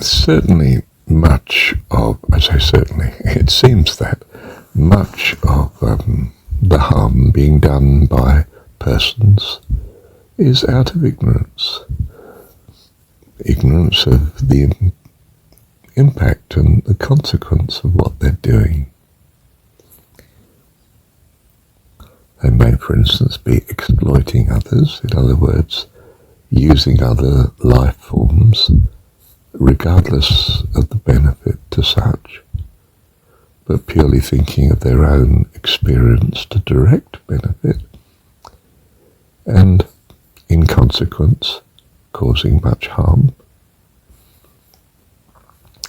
Certainly much of, I say certainly, it seems that much of the harm being done by persons is out of ignorance. Ignorance of the impact and the consequence of what they're doing. They may, for instance, be exploiting others, in other words, using other life forms, regardless of the benefit to such, but purely thinking of their own experience to direct benefit, and in consequence causing much harm,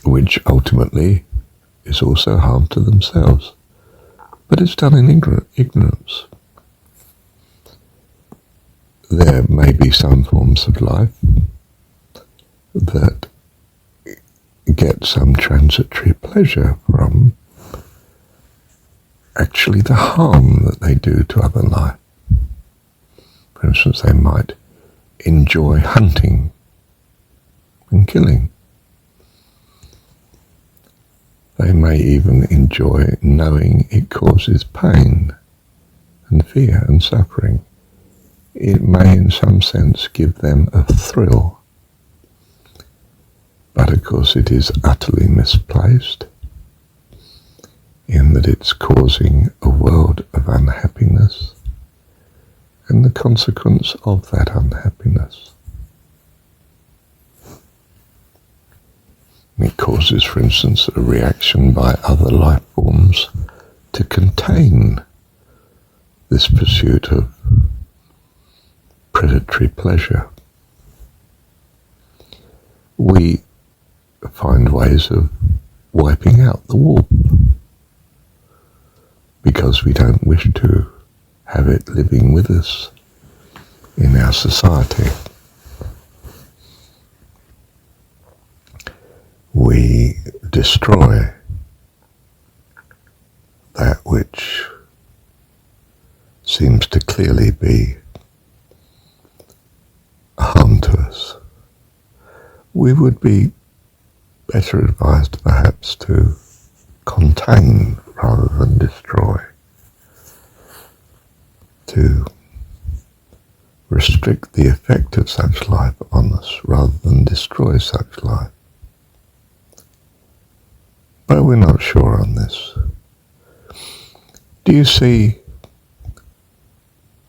which ultimately is also harm to themselves. But it's done in ignorance. There may be some forms of life that get some transitory pleasure from actually the harm that they do to other life. For instance, they might enjoy hunting and killing. They may even enjoy knowing it causes pain and fear and suffering. It may in some sense give them a thrill, but of course it is utterly misplaced in that it's causing a world of unhappiness and the consequence of that unhappiness. It causes, for instance, a reaction by other life forms to contain this pursuit of predatory pleasure. We find ways of wiping out the wolf because we don't wish to have it living with us in our society. We destroy that which seems to clearly be harm to us. We would be better advised perhaps to contain rather than destroy, to restrict the effect of such life on us rather than destroy such life. But we're not sure on this. Do you see,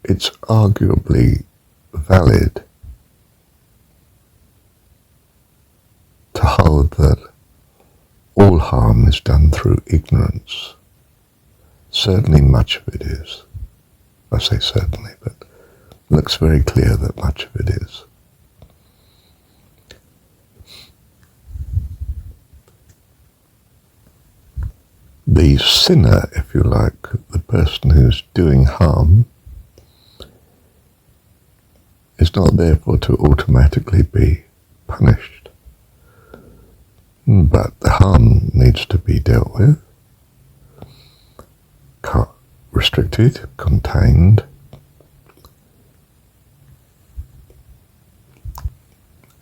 it's arguably valid to hold that all harm is done through ignorance. Certainly much of it is. I say certainly, but it looks very clear that much of it is. The sinner, if you like, the person who's doing harm, is not therefore to automatically be punished. But the harm needs to be dealt with, restricted, contained,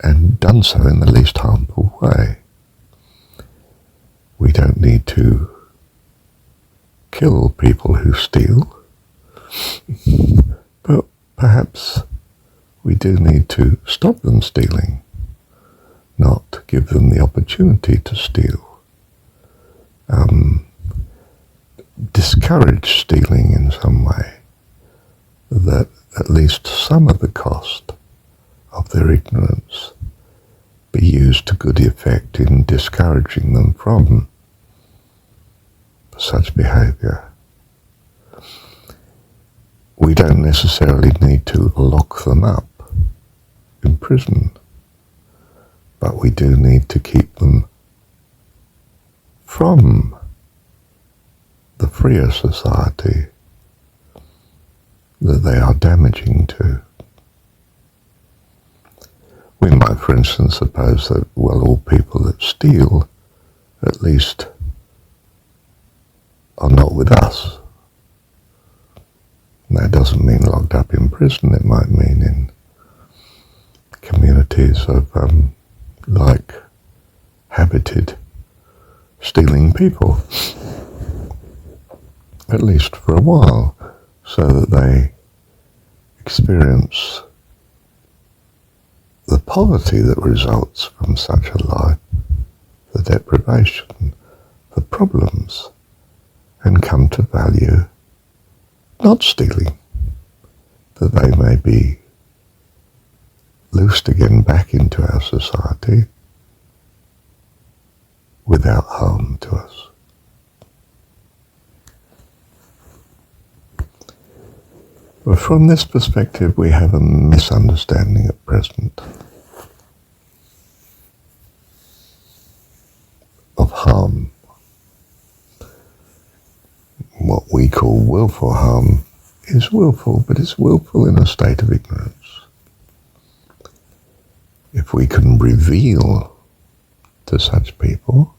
and done so in the least harmful way. We don't need to kill people who steal, but perhaps we do need to stop them stealing, not give them the opportunity to steal. Discourage stealing in some way, that at least some of the cost of their ignorance be used to good effect in discouraging them from such behaviour. We don't necessarily need to lock them up in prison, but we do need to keep them from the freer society that they are damaging to. We might, for instance, suppose that, well, all people that steal at least are not with us. And that doesn't mean locked up in prison. It might mean in communities of like habited stealing people, at least for a while, so that they experience the poverty that results from such a life, the deprivation, the problems, and come to value not stealing, that they may be loosed again back into our society without harm to us. But from this perspective, we have a misunderstanding at present of harm. What we call willful harm is willful, but it's willful in a state of ignorance. If we can reveal to such people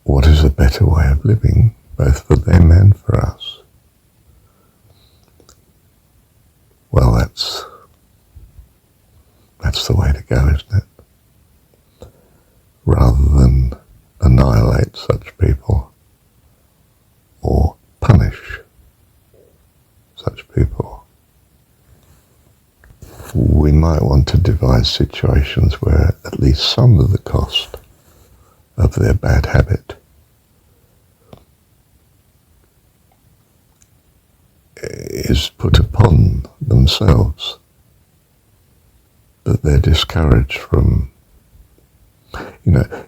what is a better way of living, both for them and for us, well, that's the way to go, isn't it? Rather than annihilate such people or punish such people, we might want to devise situations where at least some of the cost of their bad habit is put upon themselves, that they're discouraged from,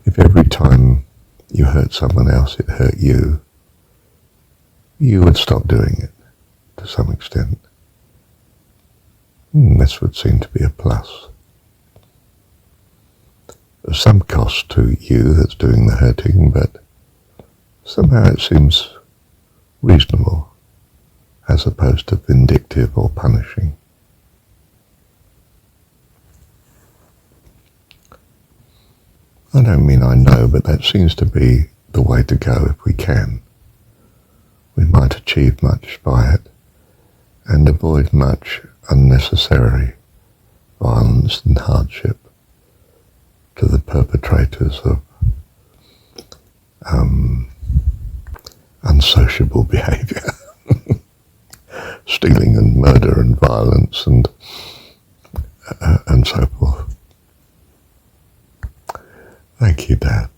if every time you hurt someone else it hurt you, you would stop doing it to some extent. This would seem to be a plus. There's some cost to you that's doing the hurting, but somehow it seems reasonable as opposed to vindictive or punishing. I don't mean I know, but that seems to be the way to go if we can. We might achieve much by it and avoid much unnecessary violence and hardship to the perpetrators of unsociable behaviour, stealing and murder and violence and so forth. Thank you, Dad.